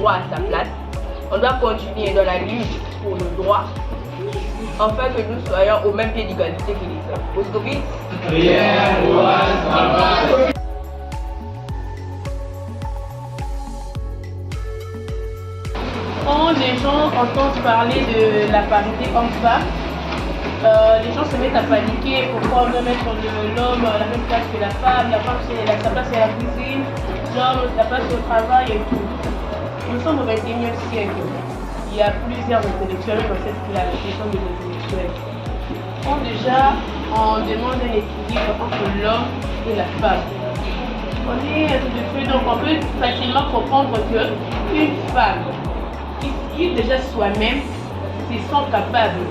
droit à sa place. On doit continuer dans la lutte pour le droit, afin que nous soyons au même pied d'égalité que les hommes. Aujourd'hui, quand les gens entendent parler de la parité homme-femme, les gens se mettent à paniquer. Pourquoi on doit mettre l'homme à la même place que la femme c'est sa place à la cuisine, l'homme sa place au travail et tout. Nous sommes au XXIe siècle. Il y a plusieurs intellectuels dans cette question de l'intellectuel. Déjà, on demande un équilibre entre l'homme et la femme. On est donc on peut facilement comprendre qu'une femme qui déjà soi-même se sent capable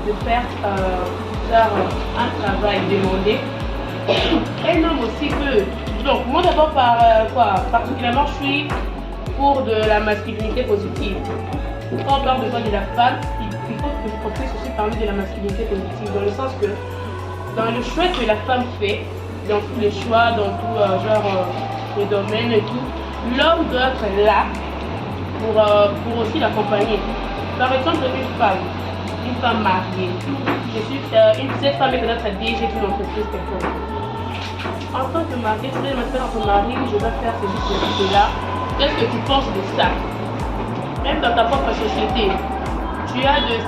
de faire un travail demandé. Un homme aussi peut. Donc moi d'abord particulièrement je suis pour de la masculinité positive. Quand on parle de la femme, il faut qu'on puisse aussi parler de la masculinité positive, dans le sens que dans le choix que la femme fait, dans tous les choix, dans tout les domaines et tout, l'homme doit être là pour aussi l'accompagner. Par exemple, une femme mariée, cette femme est peut-être DG d'une entreprise quelconque. En tant que mariée, tu dois me faire ton mari, je vais faire cela. Qu'est-ce que tu penses de ça? Même dans ta propre société, tu as des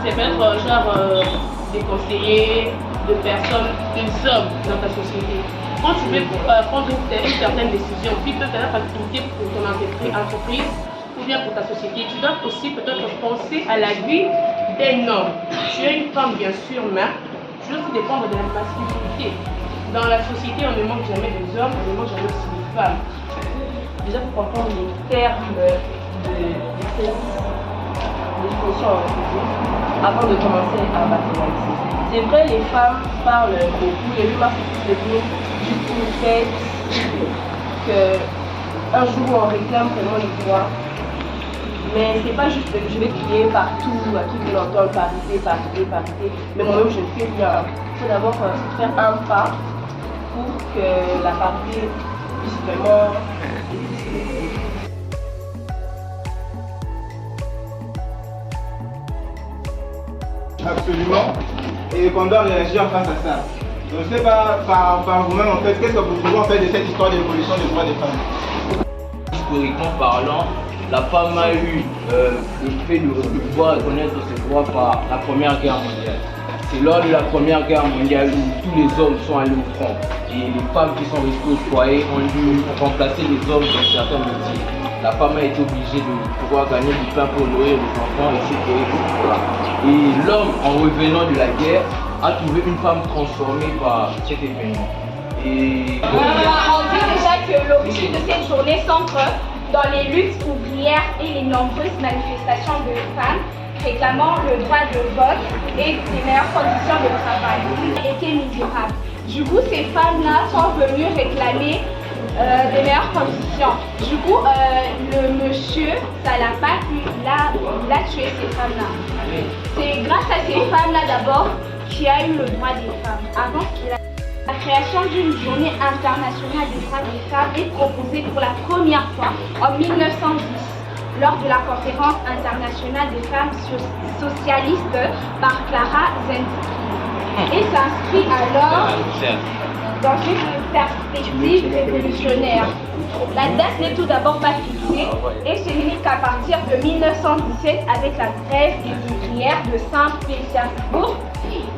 conseillers, de personnes, des hommes dans ta société. Quand tu veux prendre une certaine décision, puis peut-être activité pour ton entreprise ou bien pour ta société, tu dois aussi peut-être penser à la vie d'un homme. Tu es une femme bien sûr, mais tu dois aussi dépendre de la masculinité. Dans la société, on ne manque jamais des hommes, on ne manque jamais aussi des femmes. Déjà pour comprendre les termes de l'expression avant de commencer à matérialiser. C'est vrai, les femmes parlent beaucoup, les femmes c'est toujours du fait qu'un jour on réclame vraiment les droits. Mais c'est pas juste que je vais crier partout, à qui veut l'entendre, parité. Mais moi-même je ne fais rien. Il faut d'abord faire un pas pour que la parité puisse vraiment exister. Absolument. Et qu'on doit réagir face à ça. Je ne sais pas par vous-même en fait, qu'est-ce que vous pouvez en fait de cette histoire d'évolution des droits des femmes? Historiquement parlant, la femme a eu le fait de pouvoir reconnaître ses droits par la Première Guerre mondiale. C'est lors de la Première Guerre mondiale où tous les hommes sont allés au front et les femmes qui sont restées au foyer ont dû remplacer les hommes dans certains métiers. La femme a été obligée de pouvoir gagner du pain pour nourrir les enfants, etc. Et l'homme, en revenant de la guerre, a trouvé une femme transformée par cet événement. Et on dit déjà que l'origine de cette journée s'ancre dans les luttes ouvrières et les nombreuses manifestations de femmes réclamant le droit de vote et des meilleures conditions de travail. Étaient misérables. Du coup, ces femmes-là sont venues réclamer des meilleures conditions. Du coup, le monsieur, ça l'a pas pu, il a tué ces femmes-là. C'est grâce à ces femmes-là d'abord qu'il y a eu le droit des femmes. Avant la création d'une journée internationale des droits des femmes est proposée pour la première fois en 1910 lors de la conférence internationale des femmes socialistes par Clara Zetkin. Et s'inscrit alors dans une perspective révolutionnaire. La date n'est tout d'abord pas fixée et se limite qu'à partir de 1917 avec la grève des ouvrières de Saint-Pétersbourg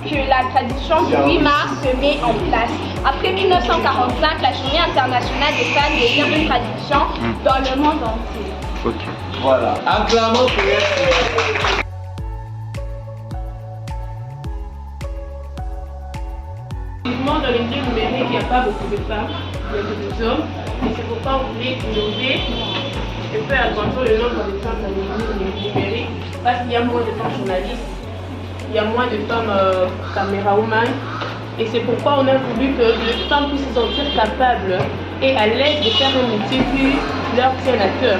que la tradition du 8 mars se met en place. Après 1945, la journée internationale des femmes devient une tradition dans le monde entier. Okay. Voilà. Acclamons pour dans les milieux numériques, il n'y a pas beaucoup de femmes, il y a beaucoup d'hommes. Et c'est pourquoi on voulait innover et faire attention le nombre de femmes dans les milieux numériques. Parce qu'il y a moins de femmes journalistes, il y a moins de femmes caméra-woman. Et c'est pourquoi on a voulu que les femmes puissent se sentir capables et à l'aise de faire un métier qui leur tient à cœur.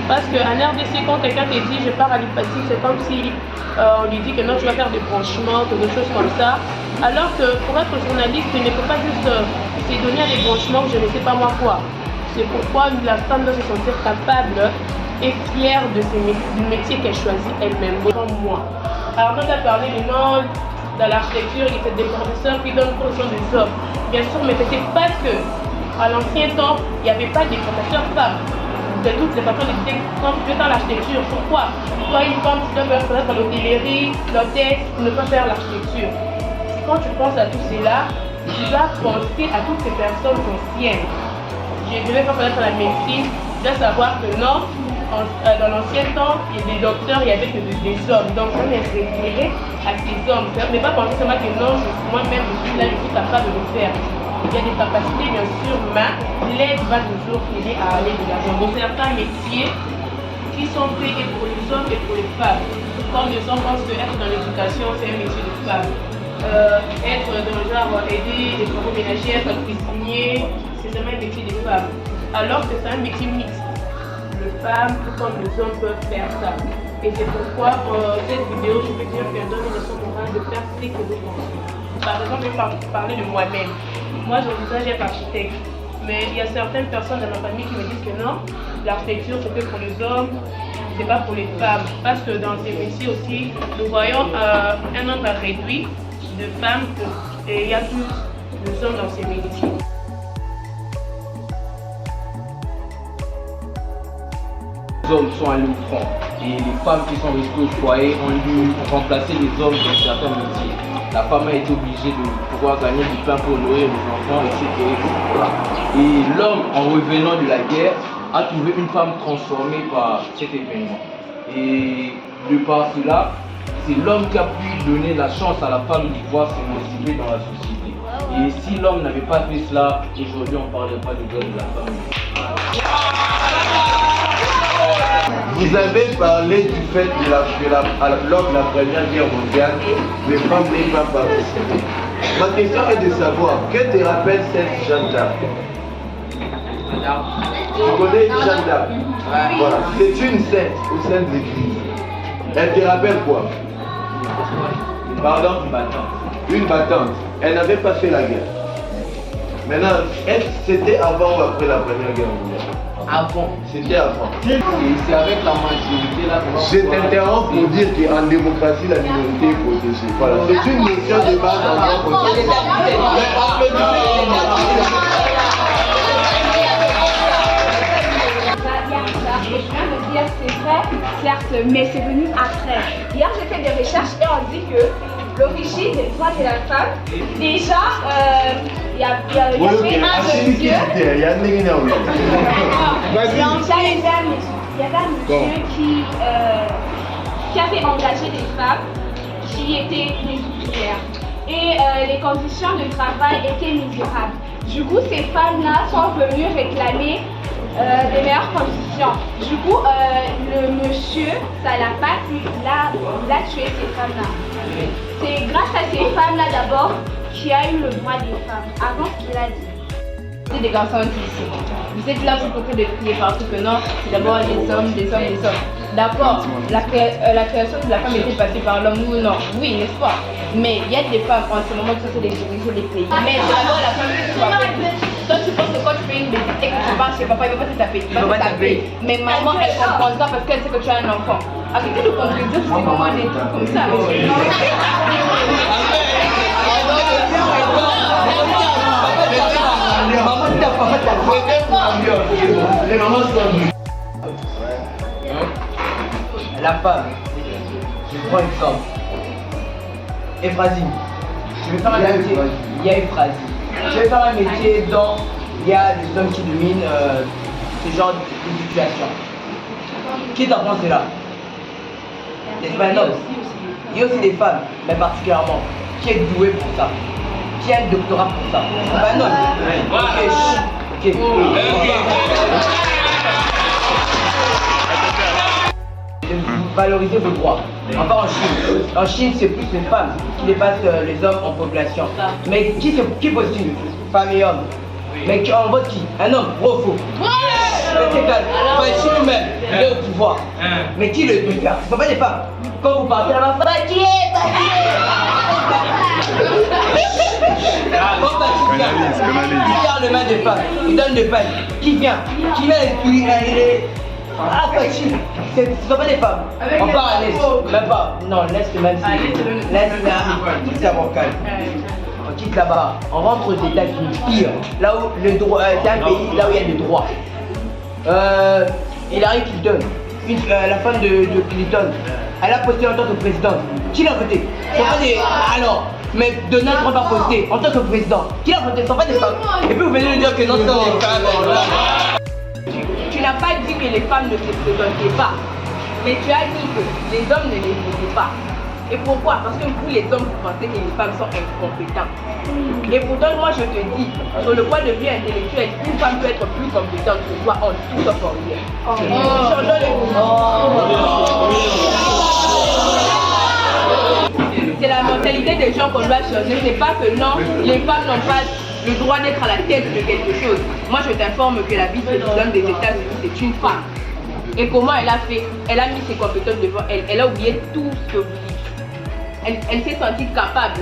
Parce qu'en RDC, quand quelqu'un te dit je pars à l'hypathie, c'est comme si on lui dit que non, tu vas faire des branchements, quelque chose comme ça. Alors que pour être journaliste, tu ne peux pas juste se donner à des branchements, je ne sais pas moi quoi. C'est pourquoi la femme doit se sentir capable et fière de du métier qu'elle choisit elle-même, comme moi. Alors, quand tu as parlé maintenant dans l'architecture, il y a des professeurs qui donnent cours des hommes. Bien sûr, mais ce n'était pas que. À l'ancien temps, il n'y avait pas des professeurs femmes. De toutes les façons d'étudier dans l'architecture. Pourquoi? Toi, une femme, tu dois faire peut-être l'hôtellerie, l'hôtesse, ne pas faire l'architecture. Quand tu penses à tout cela, tu vas penser à toutes ces personnes anciennes. Je devais pas connaître la médecine, tu dois savoir que non, dans l'ancien temps, il y a des docteurs, il y avait que des hommes. Donc, on est référé à ces hommes. Mais pas penser seulement que non, moi-même, je suis là, je suis capable de le faire. Il y a des capacités, bien sûr, mais l'aide va toujours aider à aller de l'avant. Donc, certains métiers qui sont faits et pour les hommes et pour les femmes. Comme les hommes pensent que être dans l'éducation, c'est un métier de femme. Être dans le genre aider les travaux ménagers, être cuisinier, c'est seulement un métier de femmes. Alors que c'est un métier mixte. Les femmes, tout comme les hommes, peuvent faire ça. Et c'est pourquoi cette vidéo, je peux dire qu'elle donne une leçon morale de faire ce que vous pensez. Par exemple, je vais parler de moi-même. Moi, j'envisage être architecte. Mais il y a certaines personnes dans ma famille qui me disent que non, l'architecture c'est fait pour les hommes, c'est pas pour les femmes. Parce que dans ces métiers aussi, nous voyons un nombre réduit de femmes et il y a plus de hommes dans ces métiers. Les hommes sont allés au front et les femmes qui sont restées au foyer ont dû remplacer les hommes dans certains métiers. La femme a été obligée de pouvoir gagner du pain pour nourrir les enfants, etc. Et l'homme, en revenant de la guerre, a trouvé une femme transformée par cet événement. Et de par cela, c'est l'homme qui a pu donner la chance à la femme de pouvoir s'émanciper dans la société. Et si l'homme n'avait pas fait cela, aujourd'hui on ne parlerait pas du droit de la femme. Vous avez parlé du fait que lors de la Première Guerre mondiale, les femmes n'aient pas participé. Ma question est de savoir, que te rappelle cette Jeanne d'Arc? Tu connais Jeanne d'Arc? Voilà, c'est une sainte au sein de l'église. Elle te rappelle quoi? Pardon? Une battante. Elle n'avait pas fait la guerre. Maintenant, c'était avant ou après la Première Guerre mondiale? Avant. C'était avant. Et c'est avec la majorité là qu'on va Je t'interromps pour dire qu'en démocratie, la minorité est protégée. Voilà, c'est une notion de base en droit constitutionnel. Je viens de dire c'est vrai, certes, mais c'est venu après. Hier j'ai fait des recherches et on dit que l'origine des droits de la femme, déjà, il y avait un monsieur qui avait engagé des femmes qui étaient des ouvrières. Et les conditions de travail étaient misérables. Du coup, ces femmes-là sont venues réclamer des meilleures conditions. Du coup, le monsieur, ça l'a pas pu, il a tué ces femmes-là. C'est grâce à ces femmes-là d'abord qu'il y a eu le droit des femmes, avant ce qu'il a dit. C'est des garçons ici. Vous êtes là pour côté de crier partout que non, c'est d'abord les hommes, des hommes, des hommes. D'accord, la création de la femme était passée par l'homme ou non, oui, n'est-ce pas? Mais il y a des femmes en ce moment qui sont des dirigeants des pays. Mais c'est d'abord la femme qui doit faire. Toi, tu penses que quand tu fais une bêtise et que tu parles chez papa, il ne va pas te taper. Il va te taper. Mais maman, elle comprend ça parce qu'elle sait que tu as un enfant. Arrêtez de contredire, tu dis maman des trucs comme ça. La femme, je prends une femme. Ephrasie, je vais faire un métier. Il y a Ephrasie. Je vais faire un métier dont il y a des hommes qui dominent ce genre de situation. Qui t'en pense là? C'est pas un homme. Il y a aussi des femmes, mais particulièrement, qui est douée pour ça. Qui a un doctorat pour ça. C'est pas un homme. Ok. Valoriser vos droits. Enfin en Chine. En Chine, c'est plus les femmes qui dépassent les hommes en population. Mais qui postule? Femmes et hommes. Mais on vote qui? Un homme, gros faux. C'est calme. Enfin, Chine lui-même, il est au pouvoir. Mais qui le peut faire? Ce ne sont pas des femmes. Quand vous partez là-bas, Batier. Analyse. les mains des femmes, il donne le pain. Qui vient il est... Ah, facile. Ce ne sont pas des femmes. On part à l'est. Même pas. Non, l'est même si. L'est, quitte la Morcane. On quitte là-bas. On rentre aux États-Unis. Pire. Là où le droit. C'est un pays là où il y a le droit. Hillary Clinton, la femme de Clinton, elle a posté en tant que présidente. Qui l'a voté? Alors, mais Donald Trump a posté en tant que président. Qui l'a voté? Ce sont pas des femmes. Et puis vous venez de dire que non, ce sont des femmes. Tu n'as pas dit que les femmes ne se présentaient pas, mais tu as dit que les hommes ne les votaient pas. Et pourquoi? Parce que vous, les hommes, vous pensez que les femmes sont incompétentes. Et pourtant, moi, je te dis, sur le point de vue intellectuel, une femme peut être plus compétente que toi en tout sauf en rien. Changeons les C'est la mentalité des gens qu'on doit changer. C'est pas que non, les femmes n'ont pas le droit d'être à la tête de quelque chose. Moi, je t'informe que la vice-présidente des États-Unis, c'est une femme. Et comment elle a fait? Elle a mis ses compétences devant elle. Elle a oublié tout ce que vous dites. Elle s'est sentie capable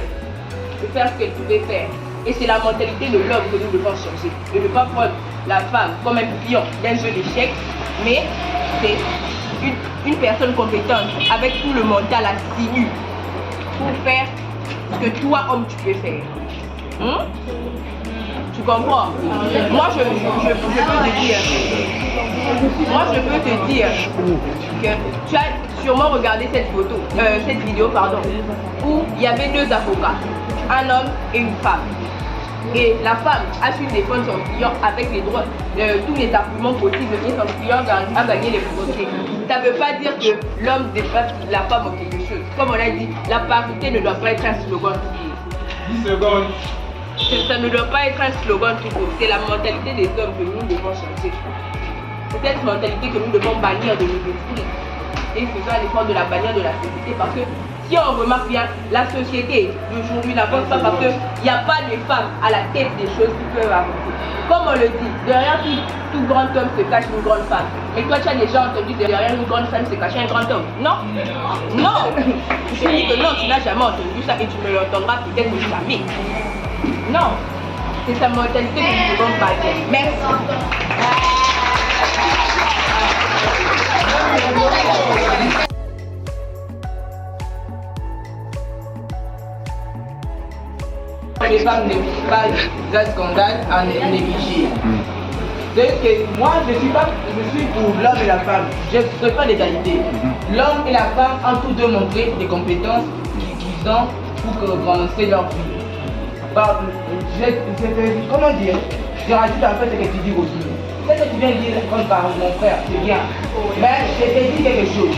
de faire ce qu'elle pouvait faire. Et c'est la mentalité de l'homme que nous devons changer. De ne pas prendre la femme comme un pion d'un jeu d'échecs, mais c'est une personne compétente avec tout le mental assidu pour faire ce que toi, homme, tu peux faire. Tu comprends? Moi, je peux te dire que tu as sûrement regardé cette vidéo, où il y avait deux avocats, un homme et une femme. Et la femme a su défendre son client avec les droits, tous les arguments possibles et son client a gagné les procès. Ça ne veut pas dire que l'homme dépasse la femme ou quelque chose. Comme on a dit, la parité ne doit pas être un slogan. 10 secondes. Ça ne doit pas être un slogan tout court. C'est la mentalité des hommes que nous devons changer. C'est cette mentalité que nous devons bannir de nos esprits. Et c'est ça l'effort de la bannière de la société. Parce que si on remarque bien, la société d'aujourd'hui n'avance pas parce qu'il n'y a pas de femmes à la tête des choses qui peuvent avancer. Comme on le dit, derrière tout grand homme se cache une grande femme. Mais toi, tu as déjà entendu derrière une grande femme se cacher un grand homme? Non. Non. Je dis que non, tu n'as jamais entendu ça et tu ne l'entendras peut-être jamais. Non, c'est sa mentalité que nous devons bâtir. Merci. Les femmes ne vivent pas un scandale à négliger. C'est que moi, je suis pour l'homme et la femme. Je ne ferai pas d'égalité. L'homme et la femme ont tous deux montré des compétences qu'ils ont pour commencer leur vie. Comment dire? Je rajoute un peu ce que tu dis aussi. Ce que tu viens de dire comme par mon frère, c'est bien. Mais je t'ai dit quelque chose.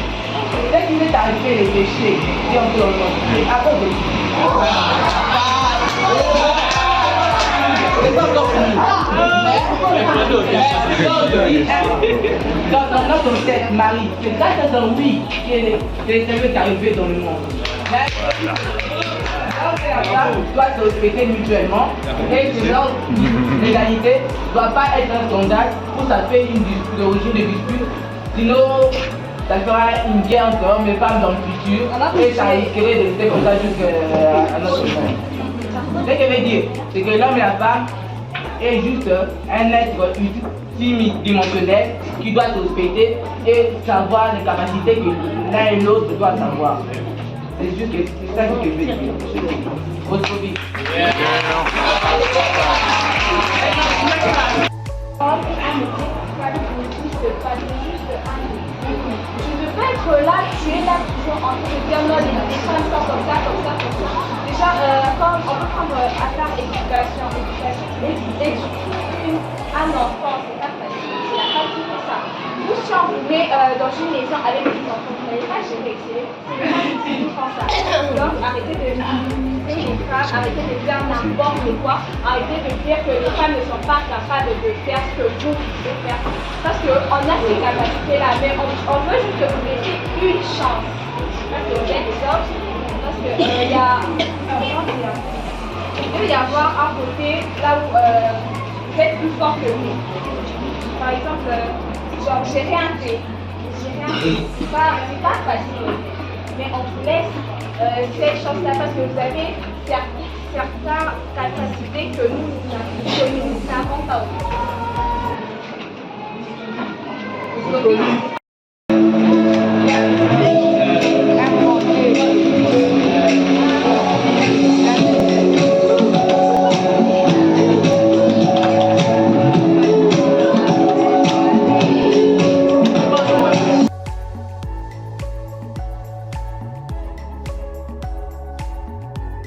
Ce qui m'est arrivé, les péchés, si on peut l'entendre, c'est à cause de lui. C'est pas encore fini. Dans notre tête, Marie, c'est grâce à son oui que les Seigneur est arrivé dans le monde. La femme doit se respecter mutuellement et que leur l'égalité ne doit pas être un scandale pour ça fait l'origine de dispute. Sinon, ça fera une guerre entre hommes et femmes dans le futur et ça risquerait de rester comme ça jusqu'à notre fin. Ce que je veux dire, c'est que l'homme et la femme est juste un être multidimensionnel qui doit se respecter et savoir les capacités que l'un et l'autre doivent savoir. C'est juste que c'est ça que je veux dire. Votre vie. Tu ne veux pas être là, tu es là toujours en train de dire non, les femmes sont comme ça. Déjà, quand on peut prendre à part éducation, un enfant, c'est pas facile, c'est la femme qui fait ça. Vous, si on vous met dans une maison avec des enfants, vous n'allez pas gérer, c'est les femmes qui font ça. Donc, arrêtez de minimiser les femmes, arrêtez de faire n'importe quoi, arrêtez de dire que les femmes ne sont pas capables de faire ce que vous pouvez faire. Parce qu'on a ces capacités-là, mais on veut juste que vous laissiez une chance. Parce que bien des hommes, parce qu'il y a... Il peut y avoir un côté là où vous êtes plus fort que nous. Par exemple, genre gérer un thé. C'est pas facile. Mais on vous laisse cette chance-là parce que vous avez certes certaines capacités que nous n'avons pas aujourd'hui.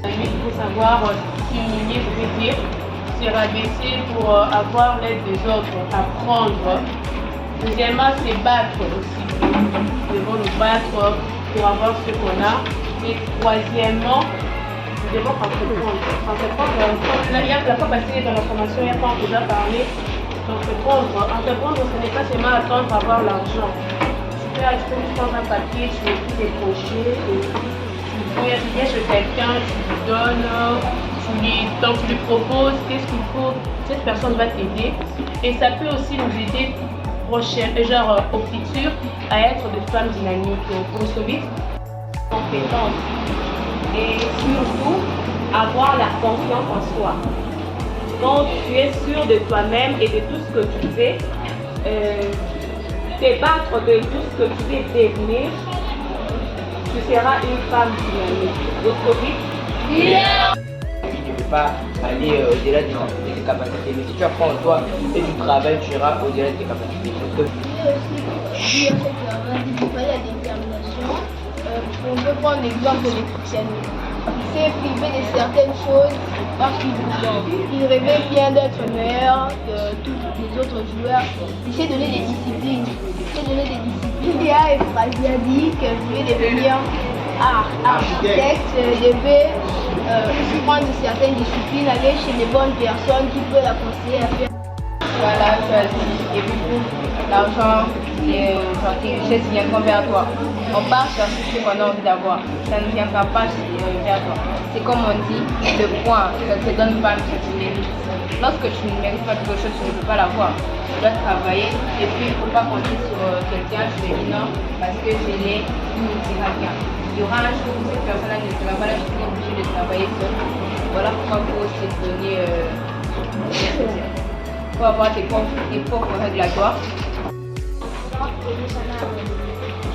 Il faut savoir s'humilier, je veux dire, se rabaisser pour avoir l'aide des autres, apprendre. Deuxièmement, c'est battre aussi. Nous devons nous battre pour avoir ce qu'on a. Et troisièmement, nous devons entreprendre. La fois passée dans la formation, il y a pas déjà parlé d'entreprendre. Entreprendre, ce n'est pas seulement attendre à avoir l'argent. Tu peux juste prendre un papier, tu écris des projets, et tu viens chez quelqu'un, tu lui donnes, donc tu lui proposes qu'est-ce qu'il faut, cette personne va t'aider. Et ça peut aussi nous aider genre au futur à être des femmes dynamiques. Pour ce vite, compétences. Et surtout, avoir la confiance en soi. Quand tu es sûr de toi-même et de tout ce que tu fais, te battre de tout ce que tu veux devenir, tu seras une femme dynamique. Votre vie? Tu ne peux pas aller au-delà de tes capacités. Mais si tu apprends en toi et tu travailles, tu iras au-delà de tes capacités. Il y a la détermination. On peut prendre l'exemple de l'électricieniste. Il s'est privé de certaines choses parce qu'il rêvait bien d'être meilleur que tous les autres joueurs. Il s'est donné des disciplines. Il y a Euphrasie a dit qu'elle voulait devenir architecte, devait prendre certaines disciplines, aller chez les bonnes personnes qui peuvent la conseiller à faire. Voilà, et puis l'argent et les richesses viendront vers toi. On part sur ce qu'on a envie d'avoir. Ça ne viendra pas vers toi. C'est comme on dit, le point, ça ne te donne pas ce que tu mérites. Lorsque tu ne mérites pas quelque chose, tu ne peux pas l'avoir. Tu dois travailler et puis il ne faut pas compter sur quelqu'un, je te dis non, parce que je l'ai, il ne dira rien. Il y aura un jour où cette personne-là ne sera pas là, je suis obligée de travailler seul. Voilà pourquoi il faut aussi te donner il faut avoir tes propres règles à toi. Je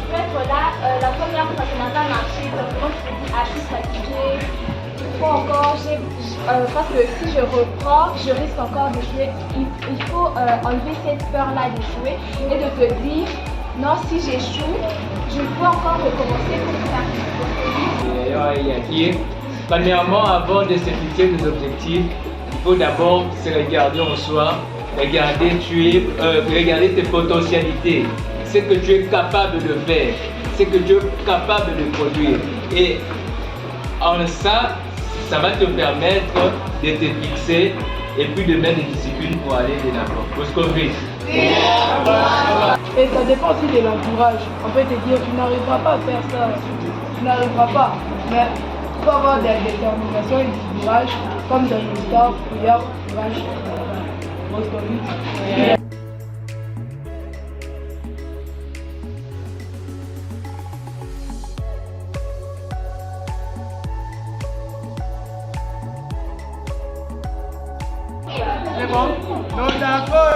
peux être là, la première fois que ça n'a pas marché, simplement je me dis assez fatiguée. Il faut encore, parce que si je reprends, je risque encore d'échouer. Il faut enlever cette peur-là d'échouer et de te dire, non, si j'échoue, je peux encore recommencer comme ça. Il y a qui, premièrement, avant de se fixer des objectifs, il faut d'abord se regarder en soi, regarder tes potentialités, ce que tu es capable de faire, ce que tu es capable de produire. Et en ça, ça va te permettre de te fixer et puis de mettre des disciplines pour aller de l'avant. Vous comprenez? Et ça dépend aussi de l'entourage. On peut te dire, tu n'arriveras pas à faire ça, tu n'arriveras pas. Mais il faut avoir de la détermination et du courage, comme dans l'histoire, plusieurs courage. C'est bon? Donc d'accord,